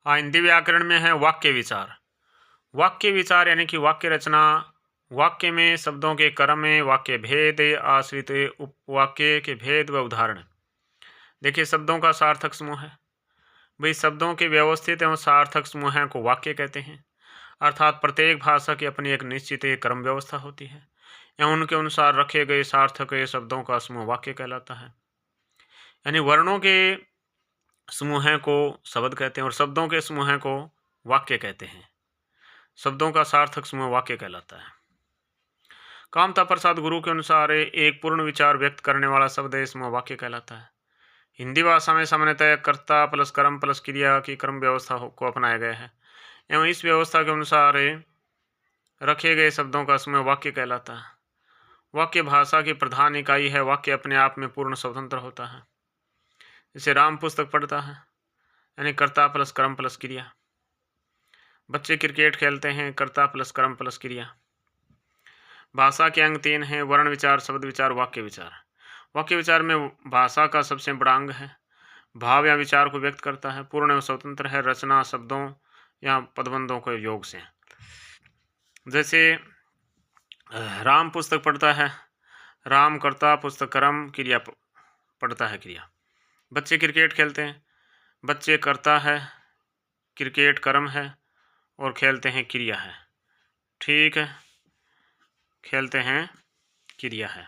हिंदी व्याकरण में है वाक्य विचार। वाक्य विचार यानी कि वाक्य रचना। वाक्य में शब्दों के क्रम में वाक्य भेद, आश्रित उपवाक्य के भेद व उदाहरण। देखिए, शब्दों का सार्थक समूह है। भाई, शब्दों के व्यवस्थित एवं सार्थक समूह को वाक्य कहते हैं। अर्थात प्रत्येक भाषा की अपनी एक निश्चित क्रम व्यवस्था होती है एवं उनके अनुसार रखे गए सार्थक शब्दों का समूह वाक्य कहलाता है। यानी वर्णों के समूह को शब्द कहते हैं और शब्दों के समूह को वाक्य कहते हैं। शब्दों का सार्थक समूह वाक्य कहलाता है। कामता प्रसाद गुरु के अनुसार एक पूर्ण विचार व्यक्त करने वाला शब्द समूह वाक्य कहलाता है। हिंदी भाषा में सामान्यतः कर्ता प्लस कर्म प्लस क्रिया की क्रम व्यवस्था को अपनाया गया है एवं इस व्यवस्था के अनुसार रखे गए शब्दों का समूह वाक्य कहलाता है। वाक्य भाषा की प्रधान इकाई है। वाक्य अपने आप में पूर्ण स्वतंत्र होता है। जैसे राम पुस्तक पढ़ता है, यानी कर्ता प्लस कर्म प्लस क्रिया। बच्चे क्रिकेट खेलते हैं, कर्ता प्लस कर्म प्लस क्रिया। भाषा के अंग 3 हैं: वर्ण विचार, शब्द विचार, वाक्य विचार। वाक्य विचार में भाषा का सबसे बड़ा अंग है। भाव या विचार को व्यक्त करता है, पूर्ण एवं स्वतंत्र है, रचना शब्दों या पदबंधों के योग से। जैसे राम पुस्तक पढ़ता है, राम कर्ता, पुस्तक कर्म, क्रिया पढ़ता है क्रिया। बच्चे क्रिकेट खेलते हैं, बच्चे कर्ता है, क्रिकेट कर्म है और खेलते हैं क्रिया है। ठीक है, खेलते हैं क्रिया है।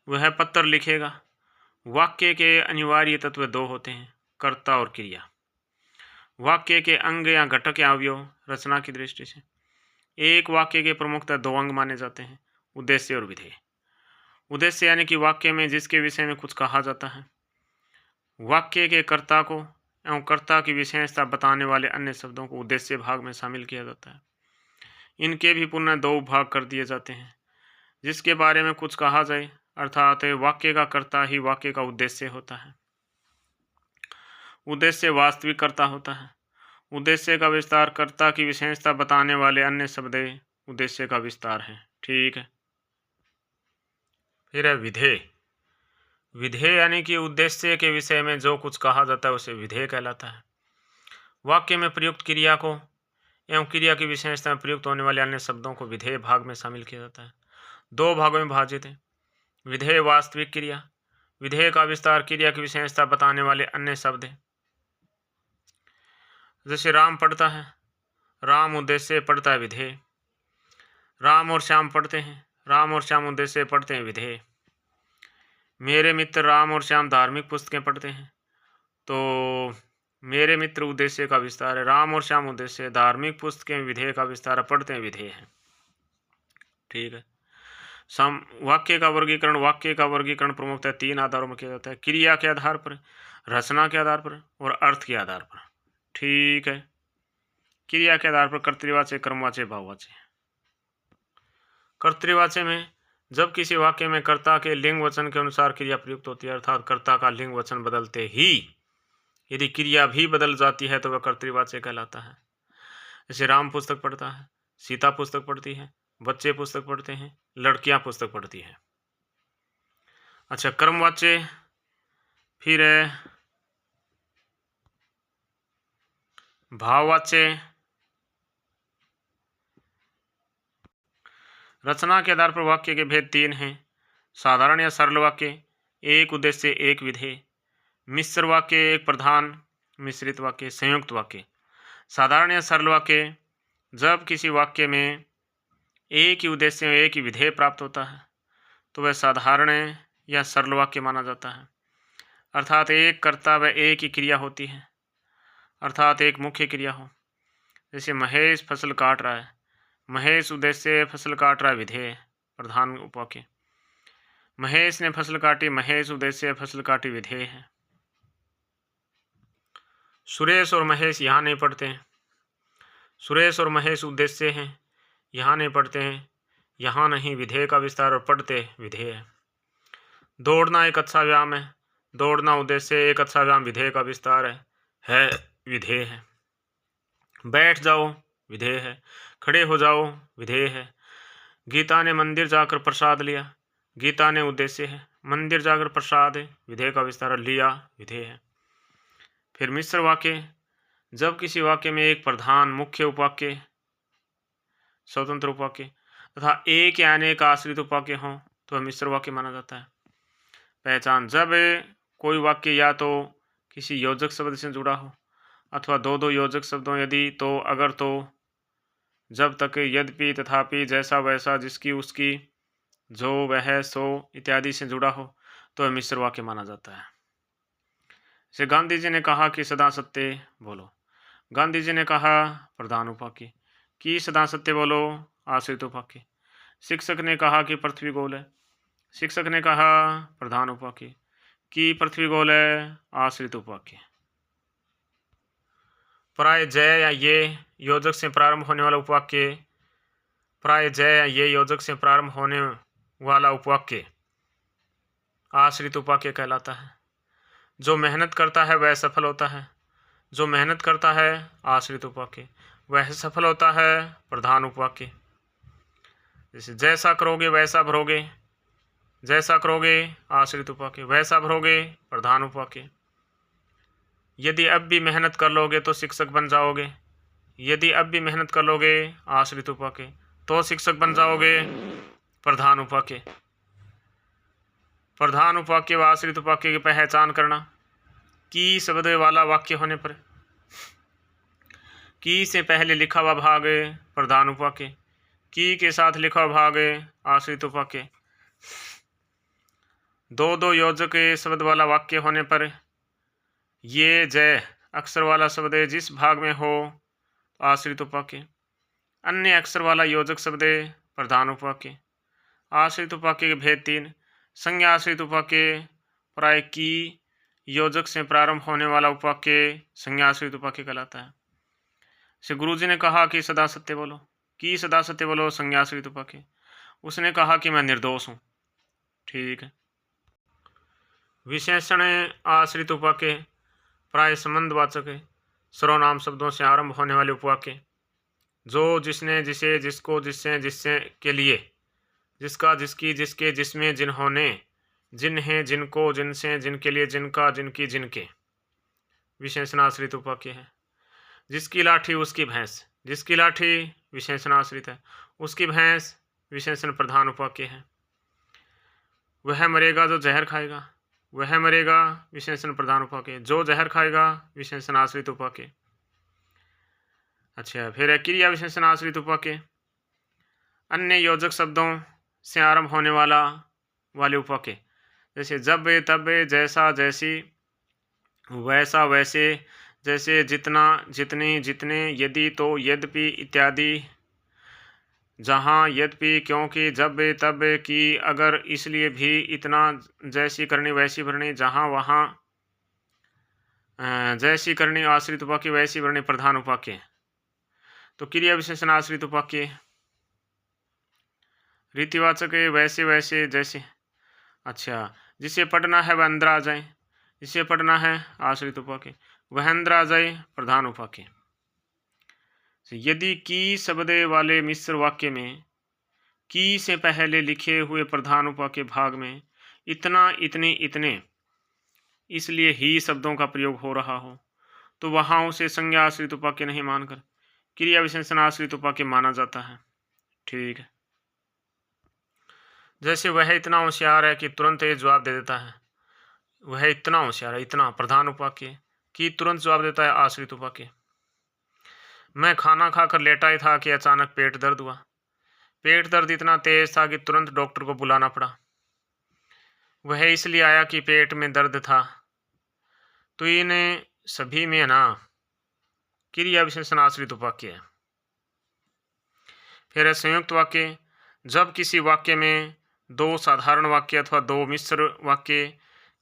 वह पत्र लिखेगा। वाक्य के अनिवार्य तत्व 2 होते हैं: कर्ता और क्रिया। वाक्य के अंग या घटक या अवयव रचना की दृष्टि से एक वाक्य के प्रमुखतः 2 अंग माने जाते हैं: उद्देश्य और विधेय। उद्देश्य यानी कि वाक्य में जिसके विषय में कुछ कहा जाता है। वाक्य के कर्ता को एवं कर्ता की विशेषता बताने वाले अन्य शब्दों को उद्देश्य भाग में शामिल किया जाता है। इनके भी पुनः 2 भाग कर दिए जाते हैं: जिसके बारे में कुछ कहा जाए, अर्थात वाक्य का कर्ता ही वाक्य का उद्देश्य होता है। उद्देश्य वास्तविक कर्ता होता है। उद्देश्य का विस्तार कर्ता की विशेषता बताने वाले अन्य शब्द उद्देश्य का विस्तार है। ठीक है। फिर है विधेय। विधेय यानी कि उद्देश्य के विषय में जो कुछ कहा जाता है उसे विधेय कहलाता है। वाक्य में प्रयुक्त क्रिया को एवं क्रिया की विशेषता में प्रयुक्त होने वाले अन्य शब्दों को विधेय भाग में शामिल किया जाता है। 2 भागों में विभाजित है: विधेय वास्तविक क्रिया, विधेय का विस्तार क्रिया की विशेषता बताने वाले अन्य शब्द। जैसे राम पढ़ता है, राम उद्देश्य पढ़ता है विधेय। राम और श्याम पढ़ते हैं, राम और श्याम उद्देश्य पढ़ते हैं विधेय। मेरे मित्र राम और श्याम धार्मिक पुस्तकें पढ़ते हैं, तो मेरे मित्र उद्देश्य का विस्तार है, राम और श्याम उद्देश्य, धार्मिक पुस्तकें विधेय का विस्तार पढ़ते हैं विधेय है। ठीक है। वाक्य का वर्गीकरण प्रमुखतः 3 आधारों में किया जाता है: क्रिया के आधार पर, रचना के आधार पर और अर्थ के आधार पर। ठीक है। क्रिया के आधार पर कर्तृवाच्य, कर्मवाच्य, भाववाच्य। कर्तृवाच्य में जब किसी वाक्य में कर्ता के लिंग वचन के अनुसार क्रिया प्रयुक्त होती है, अर्थात कर्ता का लिंग वचन बदलते ही यदि क्रिया भी बदल जाती है तो वह कर्तृवाच्य कहलाता है। जैसे राम पुस्तक पढ़ता है, सीता पुस्तक पढ़ती है, बच्चे पुस्तक पढ़ते हैं, लड़कियां पुस्तक पढ़ती हैं। अच्छा, कर्मवाच्य फिर है भाववाच्य। रचना के आधार पर वाक्य के भेद 3 हैं: साधारण या सरल वाक्य, एक उद्देश्य एक विधेय, मिश्र वाक्य, एक प्रधान मिश्रित वाक्य, संयुक्त वाक्य। साधारण या सरल वाक्य जब किसी वाक्य में एक ही उद्देश्य एक ही विधेय प्राप्त होता है तो वह साधारण या सरल वाक्य माना जाता है। अर्थात एक कर्ता व एक ही क्रिया होती है, अर्थात एक मुख्य क्रिया हो। जैसे महेश फसल काट रहा है, महेश उद्देश्य, फसल काट रहा है विधेय, प्रधान उपवाक्य। महेश ने फसल काटी, महेश उद्देश्य, फसल काटी विधेय है। सुरेश और महेश यहाँ नहीं पढ़ते हैं, सुरेश और महेश उद्देश्य हैं, यहाँ नहीं पढ़ते हैं, यहाँ नहीं, विधेय का विस्तार और पढ़ते विधेय है। दौड़ना एक अच्छा व्यायाम है, दौड़ना उद्देश्य, एक अच्छा व्यायाम विधेय का विस्तार है विधेय है। बैठ जाओ विधेय है, खड़े हो जाओ विधेय है। गीता ने मंदिर जाकर प्रसाद लिया, गीता ने उद्देश्य है, मंदिर जाकर प्रसाद विधेय का विस्तार लिया विधेय है। फिर मिश्र वाक्य, जब किसी वाक्य में एक प्रधान मुख्य उपवाक्य, स्वतंत्र उपवाक्य तथा एक या अनेक आश्रित उपवाक्य हों तो मिश्र वाक्य माना जाता है। पहचान, जब कोई वाक्य या तो किसी योजक शब्द से जुड़ा हो अथवा दो दो योजक शब्दों, यदि तो, अगर तो, जब तक, यद्यपि, तथापि, जैसा वैसा, जिसकी उसकी, जो वह सो इत्यादि से जुड़ा हो तो मिश्र वाक्य माना जाता है। जैसे गांधी जी ने कहा कि सदा सत्य बोलो। गांधी जी ने कहा प्रधान उपवाक्य, कि सदा सत्य बोलो आश्रित उपवाक्य। शिक्षक ने कहा कि पृथ्वी गोल है। शिक्षक ने कहा प्रधान उपवाक्य, कि पृथ्वी गोल है आश्रित उपवाक्य। प्राय जय या ये योजक से प्रारंभ होने वाला उपवाक्य, प्राय जय या ये योजक से प्रारंभ होने वाला उपवाक्य आश्रित उपवाक्य कहलाता है। जो मेहनत करता है वह सफल होता है। जो मेहनत करता है आश्रित उपवाक्य, वह सफल होता है प्रधान उपवाक्य। जैसे जैसा करोगे वैसा भरोगे, जैसा करोगे आश्रित उपवाक्य, वैसा भरोगे प्रधान उपवाक्य। यदि अब भी मेहनत कर लोगे तो शिक्षक बन जाओगे, यदि अब भी मेहनत कर लोगे आश्रित उपवाक्य, तो शिक्षक बन जाओगे प्रधान उपवाक्य। प्रधान उपवाक्य व आश्रित उपवाक्य की पहचान करना, की शब्द वाला वाक्य होने पर की से पहले लिखा हुआ भाग प्रधान उपवाक्य, की के साथ लिखा हुआ भाग आश्रित उपवाक्य। दो दो योजक शब्द वाला वाक्य होने पर ये जय अक्षर वाला शब्द जिस भाग में हो आश्रित उपवाक्य, अन्य अक्षर वाला योजक शब्द प्रधान उपवाक्य। आश्रित उपवाक्य के भेद 3। संज्ञा आश्रित उपवाक्य, प्राय की योजक से प्रारंभ होने वाला उपवाक्य संज्ञा आश्रित उपवाक्य कहलाता है। श्री गुरुजी ने कहा कि सदा सत्य बोलो, कि सदा सत्य बोलो संज्ञा आश्रित उपवाक्य। उसने कहा कि मैं निर्दोष हूँ, ठीक है। विशेषण आश्रित उपवाक्य, प्राय संबंधवाचक सर्वनाम शब्दों से आरंभ होने वाले उपवाक्य, जो, जिसने, जिसे, जिसको, जिससे, जिससे के लिए, जिसका, जिसकी, जिसके, जिसमें, जिन्होंने, जिन्हें, जिनको, जिनसे, जिनके लिए, जिनका, जिनकी, जिनके विशेषणाश्रित उपवाक्य है। जिसकी लाठी उसकी भैंस, जिसकी लाठी विशेषणाश्रित है, उसकी भैंस विशेषण प्रधान उपवाक्य है। वह मरेगा जो जहर खाएगा, वह मरेगा विशेषण प्रधान उपवाक्य। जो जहर खाएगा विशेषण आश्रित उपवाक्य। अच्छा, फिर क्रिया विशेषण आश्रित उपवाक्य, अन्य योजक शब्दों से आरंभ होने वाले उपवाक्य, जैसे जब, तब, जैसा, जैसी, वैसा, वैसे, जैसे, जितना, जितने, जितने, यदि, तो, यद्यपि इत्यादि, जहाँ, यद्यपि, क्योंकि, जब, तब, कि, अगर, इसलिए भी, इतना, जैसी करनी वैसी भरनी, जहाँ वहाँ, जैसी करनी आश्रित उपवाक्य, वैसी भरनी प्रधान उपवाक्य। तो क्रिया विशेषण आश्रित उपवाक्य, रीतिवाचक वैसे, वैसे, जैसे। अच्छा, जिसे पढ़ना है वह अंदर आ जाए, जिसे पढ़ना है आश्रित उपवाक्य, वह अंदर आ जाए प्रधान उपवाक्य। यदि की शब्द वाले मिश्र वाक्य में की से पहले लिखे हुए प्रधान उपवाक्य भाग में इतना, इतने, इतने, इसलिए ही शब्दों का प्रयोग हो रहा हो तो वहां उसे संज्ञा आश्रित उपवाक्य नहीं मानकर क्रिया विशेषण आश्रित उपवाक्य माना जाता है, ठीक है। जैसे वह इतना होशियार है कि तुरंत ये जवाब दे देता है, वह इतना होशियार है, इतना प्रधान उपवाक्य, कि तुरंत जवाब देता है आश्रित उपवाक्य। मैं खाना खाकर लेटा ही था कि अचानक पेट दर्द हुआ। पेट दर्द इतना तेज था कि तुरंत डॉक्टर को बुलाना पड़ा। वह इसलिए आया कि पेट में दर्द था। तो इन सभी में ना क्रिया विशेषण आश्रित उपवाक्य है। फिर संयुक्त वाक्य, जब किसी वाक्य में दो साधारण वाक्य अथवा दो मिश्र वाक्य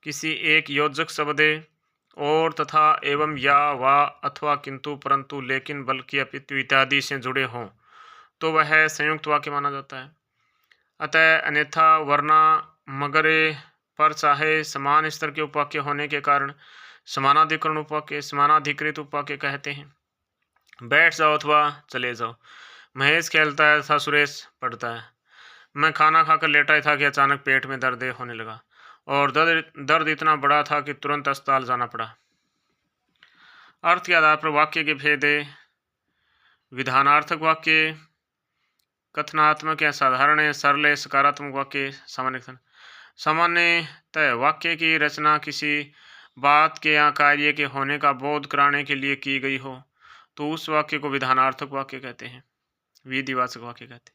किसी एक योजक शब्द और तथा एवं या वा अथवा किंतु परंतु लेकिन बल्कि अपितु इत्यादि से जुड़े हों तो वह संयुक्त वाक्य माना जाता है। अतः अन्यथा वरना मगर पर चाहे समान स्तर के उपवाक्य होने के कारण समानाधिकरण उपवाक्य, समानाधिकृत उपवाक्य कहते हैं। बैठ जाओ अथवा चले जाओ, महेश खेलता है तथा सुरेश पढ़ता है। मैं खाना खाकर लेटा ही था कि अचानक पेट में दर्द होने लगा और दर्द इतना बड़ा था कि तुरंत अस्पताल जाना पड़ा। अर्थ के आधार पर वाक्य के भेद। विधानार्थक वाक्य, कथनात्मक या साधारण, सरल, सकारात्मक वाक्य, सामान्य कथन। सामान्यतः वाक्य की रचना किसी बात के या कार्य के होने का बोध कराने के लिए की गई हो तो उस वाक्य को विधानार्थक वाक्य कहते हैं, विधिवाचक वाक्य कहते हैं।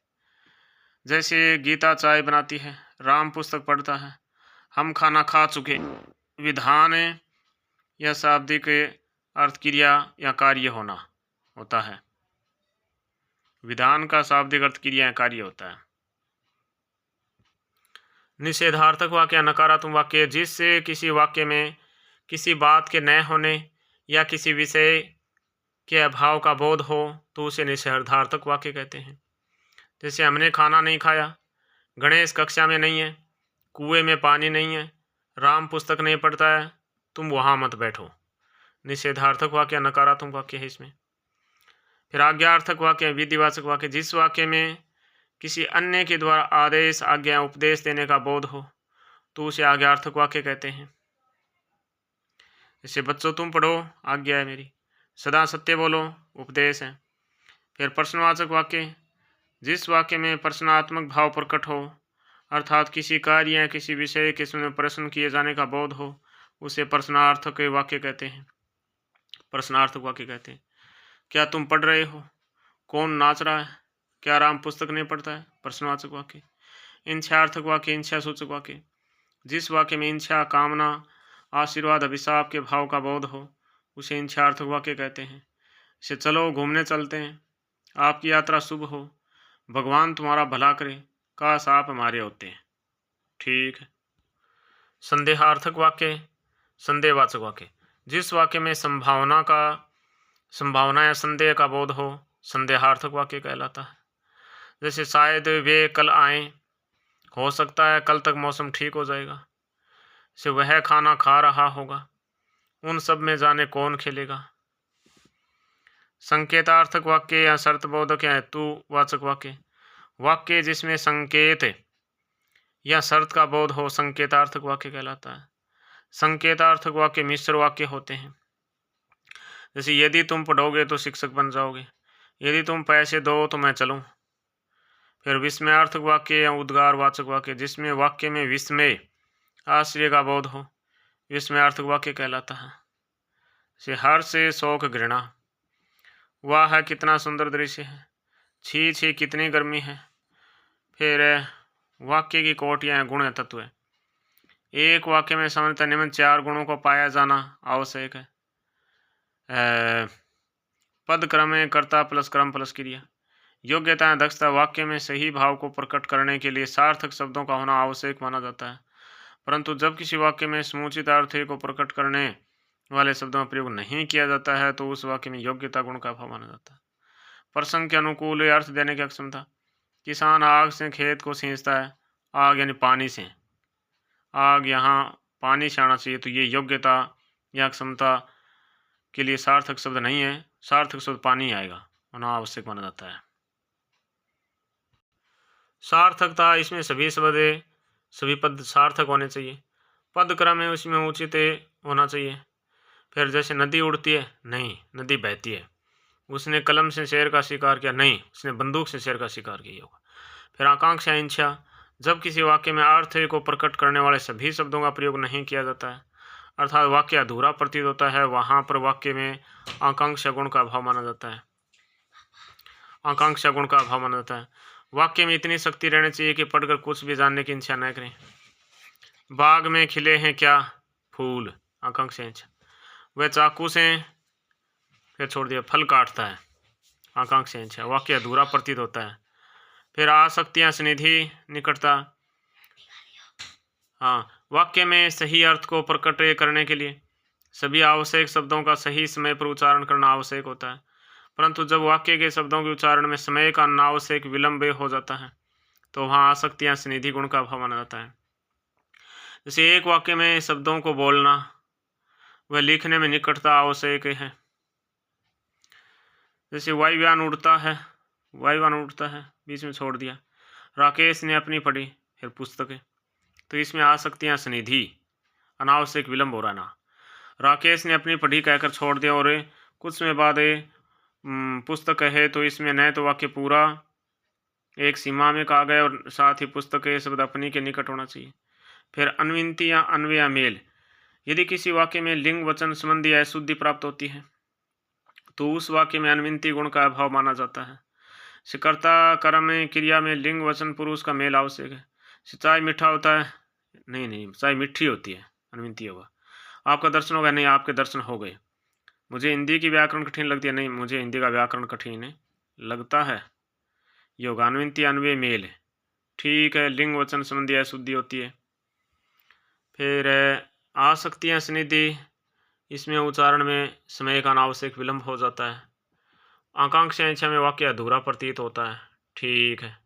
जैसे गीता चाय बनाती है, राम पुस्तक पढ़ता है, हम खाना खा चुके। विधान या शाब्दिक अर्थ क्रिया या कार्य होना होता है। विधान का शाब्दिक अर्थ क्रिया या कार्य होता है। निषेधार्थक वाक्य या नकारात्मक वाक्य, जिससे किसी वाक्य में किसी बात के न होने या किसी विषय के अभाव का बोध हो तो उसे निषेधार्थक वाक्य कहते हैं। जैसे हमने खाना नहीं खाया, गणेश कक्षा में नहीं है, कुएं में पानी नहीं है, राम पुस्तक नहीं पढ़ता है, तुम वहाँ मत बैठो। निषेधार्थक वाक्य नकारात्मक वाक्य है इसमें। फिर आज्ञार्थक वाक्य, विधिवाचक वाक्य, जिस वाक्य में किसी अन्य के द्वारा आदेश, आज्ञा, उपदेश देने का बोध हो तो उसे आज्ञार्थक वाक्य कहते हैं। जैसे बच्चों तुम पढ़ो, आज्ञा है मेरी, सदा सत्य बोलो, उपदेश है। फिर प्रश्नवाचक वाक्य, जिस वाक्य में प्रश्नात्मक भाव प्रकट हो, अर्थात किसी कार्य या किसी विषय के समय प्रश्न किए जाने का बोध हो, उसे प्रश्नार्थक वाक्य कहते हैं, प्रश्नार्थक वाक्य कहते हैं। क्या तुम पढ़ रहे हो? कौन नाच रहा है? क्या राम पुस्तक नहीं पढ़ता है? प्रश्नवाचक वाक्य। इच्छार्थक वाक्य, इच्छा सूचक वाक्य, जिस वाक्य में इच्छा, कामना, आशीर्वाद, अभिशाप के भाव का बोध हो उसे इच्छार्थक वाक्य कहते हैं। इसे चलो घूमने चलते हैं, आपकी यात्रा शुभ हो, भगवान तुम्हारा भला करे, काश आप हमारे होते हैं। ठीक है। संदेहार्थक वाक्य, संदेहवाचक वाक्य, जिस वाक्य में संभावना या संदेह का बोध हो संदेहार्थक वाक्य कहलाता है। जैसे शायद वे कल आए, हो सकता है कल तक मौसम ठीक हो जाएगा, से वह खाना खा रहा होगा, उन सब में जाने कौन खेलेगा। संकेतार्थक वाक्य या शर्तबोधक या हेतुवाचक वाक्य, वाक्य जिसमें संकेत या शर्त का बोध हो संकेतार्थक वाक्य कहलाता है। संकेतार्थक वाक्य मिश्र वाक्य होते हैं। जैसे यदि तुम पढ़ोगे तो शिक्षक बन जाओगे, यदि तुम पैसे दो तो मैं चलूं। फिर विस्मयार्थक वाक्य या उद्गारवाचक वाक्य, जिसमें वाक्य में विस्मय, आश्चर्य का बोध हो, विस्मयार्थक वाक्य कहलाता है। जैसे हर्ष, शोक, घृणा, वाह कितना सुंदर दृश्य है, छी छी कितनी गर्मी है। फिर वाक्य की कोटियाँ गुण तत्व है। एक वाक्य में सामान्यतः निम्न 4 गुणों को पाया जाना आवश्यक है। पद क्रम में कर्ता प्लस क्रम प्लस क्रिया। योग्यता दक्षता, वाक्य में सही भाव को प्रकट करने के लिए सार्थक शब्दों का होना आवश्यक माना जाता है, परंतु जब किसी वाक्य में समुचित अर्थ को प्रकट करने वाले शब्दों का प्रयोग नहीं किया जाता है तो उस वाक्य में योग्यता गुण का अभाव माना जाता है। प्रसंग के अनुकूल अर्थ देने की अक्षमता, किसान आग से खेत को सींचता है, आग यानी पानी से, आग यहाँ पानी से आना चाहिए, तो ये योग्यता या क्षमता के लिए सार्थक शब्द नहीं है, सार्थक शब्द पानी आएगा, होना आवश्यक माना जाता है। सार्थकता, इसमें सभी शब्द सभी पद सार्थक होने चाहिए। पद क्रम है उसमें उचित होना चाहिए। फिर जैसे नदी उड़ती है, नहीं, नदी बहती है। उसने कलम से शेर का शिकार किया, नहीं, उसने बंदूक से शेर का शिकार किया होगा। फिर आकांक्षा, इच्छा, जब किसी वाक्य में अर्थ को प्रकट करने वाले सभी शब्दों का प्रयोग नहीं किया जाता है, अर्थात वाक्य अधूरा प्रतीत होता है, वहाँ पर वाक्य में आकांक्षा गुण का अभाव माना जाता है, आकांक्षा गुण का अभाव माना जाता है। वाक्य में इतनी शक्ति रहनी चाहिए कि पढ़कर कुछ भी जानने की इच्छा न करें। बाग में खिले हैं क्या फूल, आकांक्षा इच्छा। वह चाकू से फिर छोड़ दिया, फल काटता है, आकांक्षा इच्छा, वाक्य अधूरा प्रतीत होता है। फिर आसक्तियाँ, स्निधि, निकटता, हाँ, वाक्य में सही अर्थ को प्रकट करने के लिए सभी आवश्यक शब्दों का सही समय पर उच्चारण करना आवश्यक होता है, परंतु जब वाक्य के शब्दों के उच्चारण में समय का अनावश्यक विलंब हो जाता है तो वहाँ आसक्तियाँ, स्निधि गुण का अभाव माना जाता है। जैसे एक वाक्य में शब्दों को बोलना व लिखने में निकटता आवश्यक है। जैसे वायुयान उड़ता है, बीच में छोड़ दिया। राकेश ने अपनी पढ़ी, फिर पुस्तकें, तो इसमें आसक्तियाँ, स्निधि, अनावश्यक विलंब हो रहा ना। राकेश ने अपनी पढ़ी कहकर छोड़ दिया और कुछ समय बाद पुस्तक है तो इसमें न तो वाक्य पूरा एक सीमा में कहा गया और साथ ही पुस्तक के शब्द अपनी के निकट होना चाहिए। फिर अन्विन्ति या अन्वय या मेल, यदि किसी वाक्य में लिंग वचन संबंधी अशुद्धि प्राप्त होती है तो उस वाक्य में अन्विन्ति गुण का अभाव माना जाता है। कर्ता कर्म में क्रिया में लिंग वचन पुरुष का मेल आवश्यक है। चाय मीठा होता है, नहीं चाय मीठी होती है, अन्विन्ति होगा। आपका दर्शन होगा, नहीं आपके दर्शन हो गए। मुझे हिंदी की व्याकरण कठिन लगती है, नहीं मुझे हिंदी का व्याकरण कठिन लगता है। योग अन्विन्ति अन्वय मेल है, ठीक है। लिंग वचन संबंधी अशुद्धि होती है। फिर आसक्तियाँ स्निधि, इसमें उच्चारण में समय का अनावश्यक विलंब हो जाता है। आकांक्षा इच्छा में वाक्य अधूरा प्रतीत होता है, ठीक है।